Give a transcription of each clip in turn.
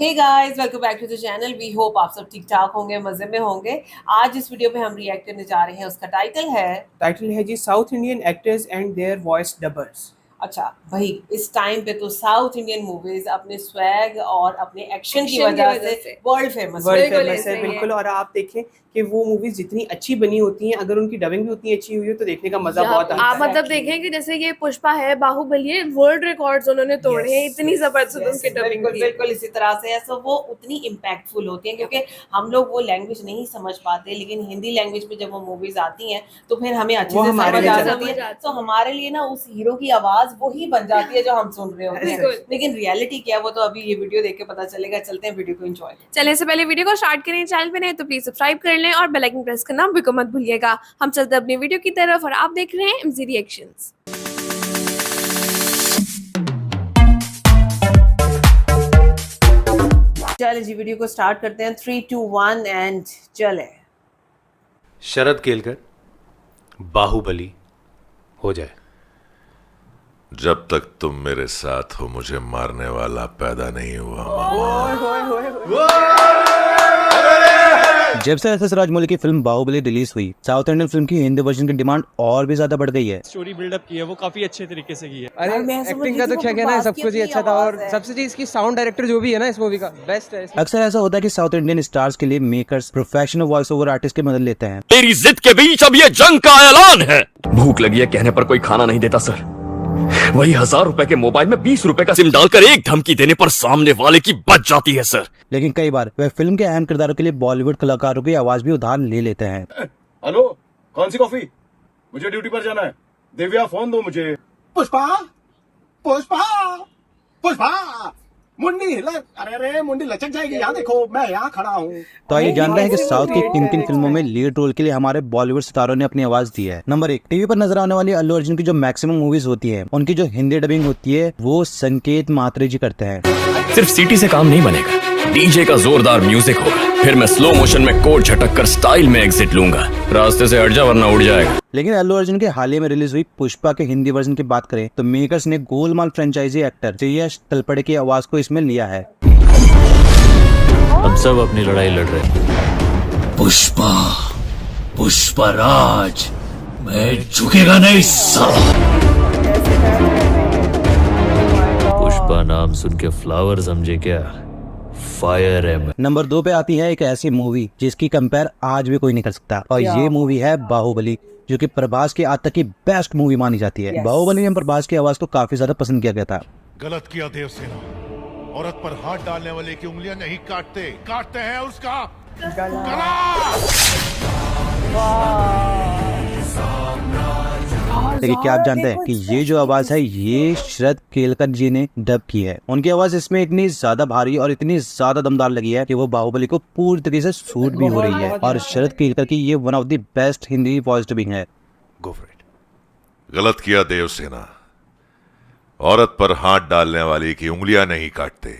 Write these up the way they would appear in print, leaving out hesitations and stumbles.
Hey guys, welcome back to the channel. We hope आप सब ठीक ठाक होंगे, मजे में होंगे। आज इस वीडियो पे हम रिएक्ट करने जा रहे हैं, उसका टाइटल है जी South Indian actors and their voice dubbers. अच्छा भाई, इस टाइम पे तो साउथ इंडियन मूवीज अपने स्वैग और अपने एक्शन की एक्शन की वजह वजह से से वर्ल्ड फेमस बिल्कुल फेमस है ऐसे ही है। बिल्कुल। और आप देखें कि वो मूवीज जितनी अच्छी बनी होती हैं, अगर उनकी डबिंग भी उतनी अच्छी हुई है तो देखने का मजा बहुत आता आप है। मतलब देखें कि जैसे ये पुष्पा है, बाहुबली है, वर्ल्ड रिकॉर्ड्स उन्होंने तोड़े हैं। इतनी जबरदस्त उनकी डबिंग बिल्कुल थी। बिल्कुल इसी तरह से है। सो वो उतनी इम्पैक्टफुल होती हैं क्योंकि हम लोग वो लैंग्वेज नहीं समझ पाते, लेकिन हिंदी लैंग्वेज में जब वो मूवीज आती हैं तो फिर हमें अच्छे वो से हमारे समझ लिए आ चलती जाती है। तो हमारे लिए ना उस हीरो की आवाज वो ही बन जाती है जो हम सुन रहे होते हैं। बिल्कुल। लेकिन रियलिटी क्या है वो तो अभी ये वीडियो देख के पता चलेगा। चलते हैं वीडियो को एंजॉय। चलिए, इससे पहले वीडियो को स्टार्ट करें, चैनल पे नहीं तो प्लीज सब्सक्राइब कर लें और बेल आइकन प्रेस करना बिल्कुल मत भूलिएगा। हम चलते हैं अपनी वीडियो की तरफ और आप देख रहे हैं एमजी रिएक्शंस। चलिए जी, वीडियो को स्टार्ट करते हैं। 3 2 1 एंड चले। शरद केलकर बाहुबली हो जाए। जब तक तुम मेरे साथ हो मुझे मारने वाला पैदा नहीं हुआ जब से एस राजमौली की फिल्म बाहुबली रिलीज हुई, साउथ इंडियन फिल्म की हिंदी वर्जन की डिमांड और भी ज्यादा बढ़ गई है। स्टोरी बिल्डअप की है वो काफी अच्छे तरीके से की है। अरे एक्टिंग का तो क्या कहना है, सब कुछ ही अच्छा था। और सबसे चीज इसकी साउंड डायरेक्टर जो भी है ना इस मूवी का बेस्ट है। अक्सर ऐसा होता है कि साउथ इंडियन स्टार्स के लिए makers professional voice over artist की मदद लेते हैं। तेरी जिद के बीच अब ये जंग का ऐलान है। भूख लगी है कहने पर कोई खाना नहीं देता सर। वही 1000 रुपए के मोबाइल में 20 रुपए का सिम डालकर एक धमकी देने पर सामने वाले की बच जाती है सर। लेकिन कई बार वह फिल्म के अहम किरदारों के लिए बॉलीवुड कलाकारों की आवाज भी उधार ले लेते हैं। हेलो, कौन सी कॉफी? मुझे ड्यूटी पर जाना है। दिव्या फोन दो मुझे। पुष्पा पुष्पा पुष्पा मुंडी अरे मुंडी लचक जाएगी। यहाँ देखो, मैं यहाँ खड़ा हूँ। तो आइए जानते हैं कि साउथ की किन फिल्मों में लीड रोल के लिए हमारे बॉलीवुड सितारों ने अपनी आवाज दी है। नंबर 1, टीवी पर नजर आने वाली अल्लू अर्जुन की जो मैक्सिमम मूवीज होती है, उनकी जो हिंदी डबिंग होती है वो संकेत मात्रे जी करते हैं। सिर्फ सीटी से काम नहीं बनेगा, डीजे का जोरदार म्यूजिक होगा। फिर मैं स्लो मोशन में कोड झटक कर स्टाइल में एग्जिट लूंगा। रास्ते से हट जा वरना उड़ जाएगा। लेकिन अल्लू अर्जुन के हाल ही में रिलीज हुई पुष्पा के हिंदी वर्जन की बात करें तो मेकर्स ने गोलमाल फ्रेंचाइजी एक्टर श्रेयस तलपड़े की आवाज को इसमें लिया है। हम सब अपनी लड़ाई लड़ रहे हैं। पुष्पा पुष्पराज, मैं झुकेगा नहीं साला। पुष्पा नाम सुन के फ्लावर समझे क्या? फायर है मैं। नंबर 2 पे आती है एक ऐसी मूवी जिसकी कंपेयर आज भी कोई नहीं कर सकता, और ये मूवी है बाहुबली, जो कि प्रभास की आज तक की बेस्ट मूवी मानी जाती है। बाहुबली में प्रभास की आवाज को काफी ज्यादा पसंद किया गया था। गलत किया देवसेना। औरत पर हाथ डालने वाले की उंगलियां नहीं काटते, काटते हैं उसका गला। लेकिन क्या आप जानते हैं कि ये जो आवाज है ये शरद केलकर जी ने डब की है। उनकी आवाज इसमें इतनी ज्यादा भारी और इतनी ज्यादा दमदार लगी है कि वो बाहुबली को पूरी तरीके से सूट भी हो रही है। और शरद केलकर की ये one of the best Hindi voice dubbing है। Go for it. गलत किया देवसेना। औरत पर हाथ डालने वाली की उंगलियां नहीं काटते,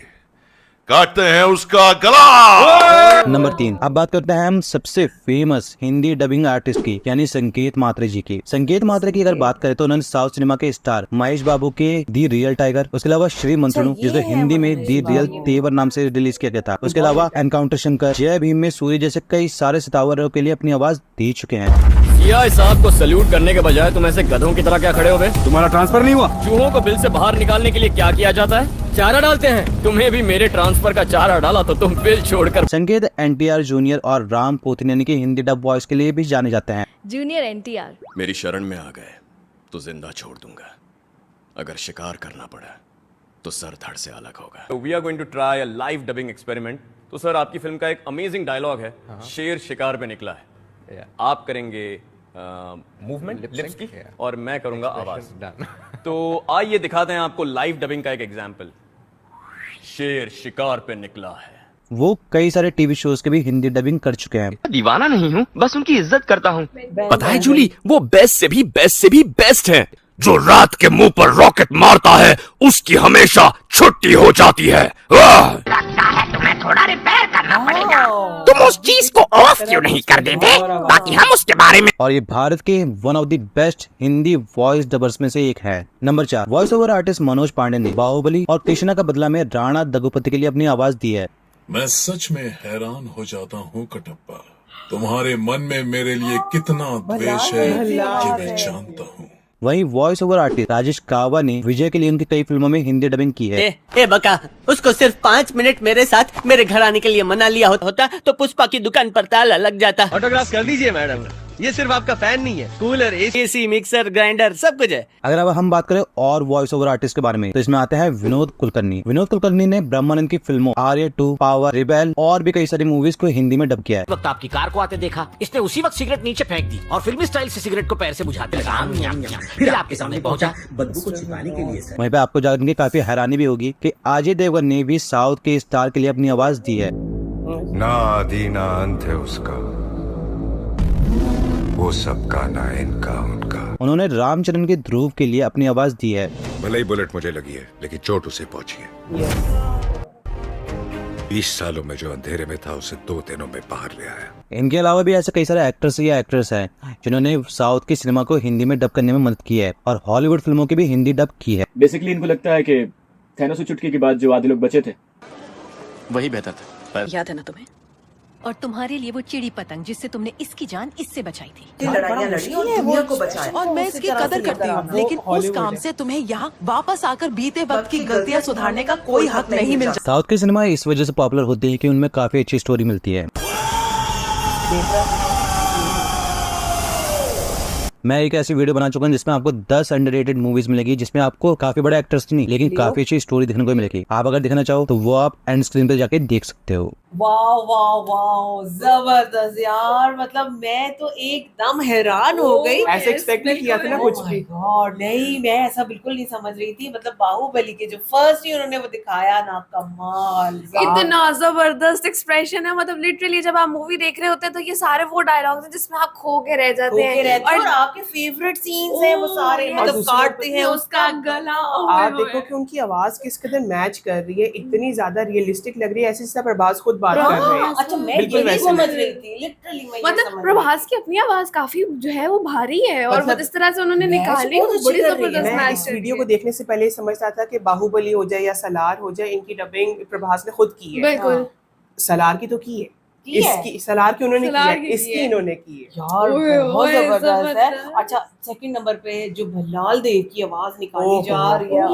काटते हैं उसका गला। नंबर 3, अब बात करते हैं हम सबसे फेमस हिंदी डबिंग आर्टिस्ट की, यानी संकेत मात्रे जी की। संकेत मात्रे की अगर बात करें तो उन्होंने साउथ सिनेमा के स्टार महेश बाबू के दी रियल टाइगर, उसके अलावा श्री मंत्रणु जिसे हिंदी में दी रियल तेवर नाम से रिलीज किया गया था, उसके अलावा एनकाउंटर शंकर, जय भीम में सूर्य जैसे कई सारे सितारों के लिए अपनी आवाज दे चुके हैं। सीआई साहब को सैल्यूट करने के बजाय तुम ऐसे गधों की तरह क्या खड़े हो गए? तुम्हारा ट्रांसफर नहीं हुआ? चूहों को बिल से बाहर निकालने के लिए क्या किया जाता है? चारा डालते हैं। तुम्हें भी मेरे ट्रांसफर का चारा डाला तो तुम बिल छोड़कर। संकेत एनटीआर जूनियर और राम पोथनियानी की हिंदी डब वॉइस के लिए भी जाने जाते हैं। जूनियर एनटीआर मेरी शरण में आ गए तो जिंदा छोड़ दूंगा। अगर शिकार करना पड़ा तो सर धड़ से अलग होगा। We are going to try a live dubbing experiment. तो सर, आपकी फिल्म का एक अमेजिंग डायलॉग है, शेर शिकार पे निकला है। आप करेंगे मूवमेंट लिप्स की और मैं करूंगा आवाज। तो आइए दिखाते हैं आपको लाइव डबिंग का एक एग्जांपल। शेर शिकार पे निकला है। वो कई सारे टीवी शोज के भी हिंदी डबिंग कर चुके हैं। दीवाना नहीं हूँ, बस उनकी इज्जत करता हूँ। पता है जूली, वो बेस्ट से भी बेस्ट है। जो रात के मुंह पर रॉकेट मारता है उसकी हमेशा छुट्टी हो जाती है। लगता है तुम्हें थोड़ा रिपेयर करना पड़ेगा। तुम उस चीज को ऑफ क्यों नहीं कर देते ताकि हम उसके बारे में। और ये भारत के one of the best Hindi voice dubbers में से एक है। Number 4, voice over artist Manoj Pandey ने बाहुबली और कृष्णा का बदला में राणा दगुपति के लिए अपनी आवाज दी है। मैं सच में हैरान हो जाता हूँ कटप्पा, तुम्हारे मन में मेरे लिए कितना द्वेष है ये मैं जानता हूँ। वहीं वॉइस ओवर आर्टिस्ट राजेश कावा ने विजय के लिए उनकी कई फिल्मों में हिंदी डबिंग की है। ए बका, उसको सिर्फ 5 मिनट मेरे साथ मेरे घर आने के लिए मना लिया होता तो पुष्पा की दुकान पर ताला लग जाता। ऑटोग्राफ कर दीजिए मैडम, ये सिर्फ आपका फैन नहीं है, कूलर, एसी, मिक्सर, ग्राइंडर सब कुछ है। अगर अब हम बात करें और वॉइस ओवर आर्टिस्ट के बारे में तो इसमें आता है विनोद कुलकर्णी। विनोद कुलकर्णी ने ब्रह्मानंद की फिल्मों आर्य 2, पावर, रिबेल और भी कई सारी मूवीज को हिंदी में डब किया है। वक्त आपकी कार को आते देखा, इसने उसी वक्त सिगरेट नीचे फेंक दी और फिल्मी स्टाइल से सिगरेट को पैर से बुझाते लगा, फिर आपके सामने पहुंचा बदबू को छिपाने के लिए। वहीं पे आपको जान के काफी हैरानी भी होगी कि अजय देवगन ने भी साउथ के स्टार के लिए अपनी आवाज दी है। ना आदि ना अंत है उसका, वो सबका ना इनका उनका। उन्होंने रामचरण के ध्रुव के लिए अपनी आवाज दी है। भले ही बुलेट मुझे लगी है लेकिन चोट उसे पहुंची है। 20 सालों में जो अंधेरे में था उसे 2 दिनों में बाहर ले आया। इनके अलावा भी ऐसे कई सारे एक्टर्स या एक्ट्रेस हैं जिन्होंने साउथ की सिनेमा को हिंदी में डब करने में मदद की है और हॉलीवुड फिल्मों की भी हिंदी डब की है। बेसिकली इनको लगता है कि थैनोस की चुटकी के बाद जो आधे लोग बचे थे वही बेहतर था। याद है ना तुम्हें? और तुम्हारे लिए वो चिड़ी पतंग जिससे तुमने इसकी जान इससे बचाई थी। लड़ाइयाँ लड़ी और दुनिया को बचाया। और मैं इसकी कदर करती हूँ, लेकिन उस काम से तुम्हें यहाँ वापस आकर बीते वक्त की गलतियाँ सुधारने का कोई हक नहीं मिल सकता। साउथ की सिनेमा इस वजह से पॉपुलर होती है कि उनमें काफी अच्छी स्टोरी मिलती है। मैं एक ऐसी वीडियो बना चुका हूँ जिसमें आपको 10 अंडररेटेड मूवीज मिलेगी, जिसमें आपको काफी बड़े एक्टर्स नहीं लेकिन काफी अच्छी स्टोरी देखने को मिलेगी। आप अगर देखना चाहो तो वो आप एंड स्क्रीन पे जाके देख सकते हो। वाह वाह वाह, जबरदस्त यार, मतलब मैं तो एकदम हैरान हो गई। ऐसे एक्सपेक्ट नहीं किया था ना कुछ भी। गॉड, नहीं मैं ऐसा बिल्कुल नहीं समझ रही थी। मतलब बाहुबली के जो फर्स्ट ही उन्होंने वो दिखाया ना, कमाल, इतना जबरदस्त एक्सप्रेशन है। मतलब लिटरली जब आप मूवी देख रहे होते हैं तो ये सारे वो डायलॉग्स हैं जिसमें आप खो के रह जाते हैं और आपके फेवरेट सीन्स हैं वो सारे, मतलब काटते हैं उसका गला। आप देखो कि उनकी आवाज किस कदर मैच कर रही है, इतनी ज्यादा रियलिस्टिक लग रही है, ऐसे जैसे प्रभास खुद बात कर रहे हैं। अच्छा, मैं ये नहीं समझ रही थी, लिटरली मैं मतलब प्रभास की अपनी आवाज काफी जो है वो भारी है और वो इस तरह से उन्होंने निकाली, बड़ी जबरदस्त मैच। इस वीडियो को देखने से पहले समझता था कि बाहुबली हो जाए या सलार हो जाए, इनकी डबिंग प्रभास ने खुद की है। बिल्कुल, सलार की तो की है, इसकी सलार की उन्होंने की है, इसकी इन्होंने की है। यार बहुत जबरदस्त है। अच्छा, सेकंड नंबर पे जो भल्लाल देव की आवाज निकाली जा रही है,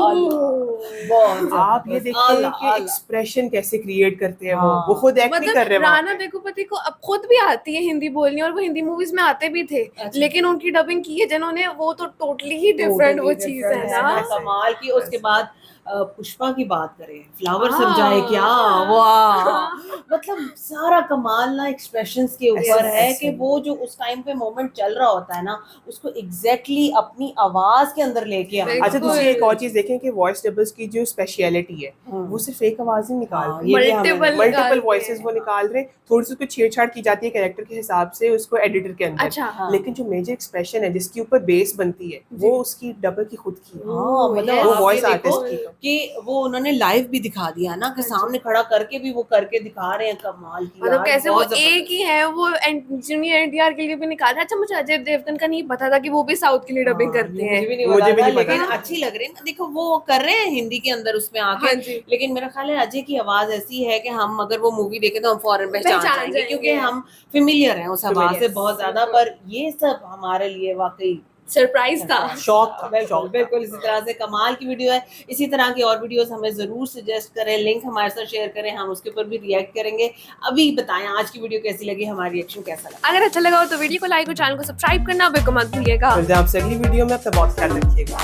बहुत आप ये देखिए कि एक्सप्रेशन कैसे क्रिएट करते हैं वो खुद एक्ट नहीं कर रहे। राणा दगुपति को अब खुद भी आती है हिंदी बोलनी और वो हिंदी मूवीज में आते भी थे, लेकिन उनकी डबिंग की है जिन्होंने, वो तो टोटली ही डिफरेंट वो चीज है ना, कमाल की। उसके बाद पुष्पा की बात करें, फ्लावर समझाए क्या, वाह, मतलब सारा कमाल ना एक्सप्रेशंस के ऊपर है कि वो जो उस टाइम पे मोमेंट चल रहा होता है ना, उसको एग्जैक्टली अपनी आवाज के अंदर लेके आए। अच्छा, दूसरी एक और चीज देखें कि वॉइस डबल्स की जो स्पेशलिटी है वो सिर्फ एक आवाज ही निकाल रहे हैं, मल्टीपल वॉइसेस वो निकाल रहे हैं। थोड़ी सी उसको छेड़छाड़ की जाती है कैरेक्टर के हिसाब से उसको एडिटर के अंदर, लेकिन जो मेजर एक्सप्रेशन है जिसके ऊपर बेस बनती है वो उसकी डबल की खुद की है, मतलब वो वॉइस आर्टिस्ट की कि वो उन्होंने लाइव भी दिखा दिया ना कि सामने खड़ा करके भी वो करके दिखा रहे हैं, कमाल की। मतलब कैसे वो एक ही है, वो जूनियर एनटीआर के लिए भी निकाला। अच्छा, मुझे अजय देवगन का नहीं पता था कि वो भी साउथ के लिए डबिंग करते हैं, मुझे भी नहीं पता, लेकिन अच्छी लग रही है ना। देखो वो कर रहे हैं हिंदी के अंदर उसमें आके, लेकिन मेरा ख्याल है अजय की आवाज ऐसी है कि हम अगर वो मूवी देखें तो हम फौरन पहचान जाएंगे क्योंकि हम फेमिलियर हैं उस आवाज से बहुत ज्यादा। पर ये सब हमारे लिए वाकई सरप्राइज था, शौक था। बिल्कुल इसी तरह से कमाल की वीडियो है। इसी तरह की और वीडियोस हमें जरूर सजेस्ट करें, लिंक हमारे साथ शेयर करें, हम उसके ऊपर भी रिएक्ट करेंगे। अभी बताएं आज की वीडियो कैसी लगी, हमारा रिएक्शन कैसा लगा। अगर अच्छा लगा हो तो वीडियो को लाइक और चैनल को सब्सक्राइब करना बिल्कुल मत भूलिएगा। आपसे अगली वीडियो में अपना बहुत ख्याल रखिएगा।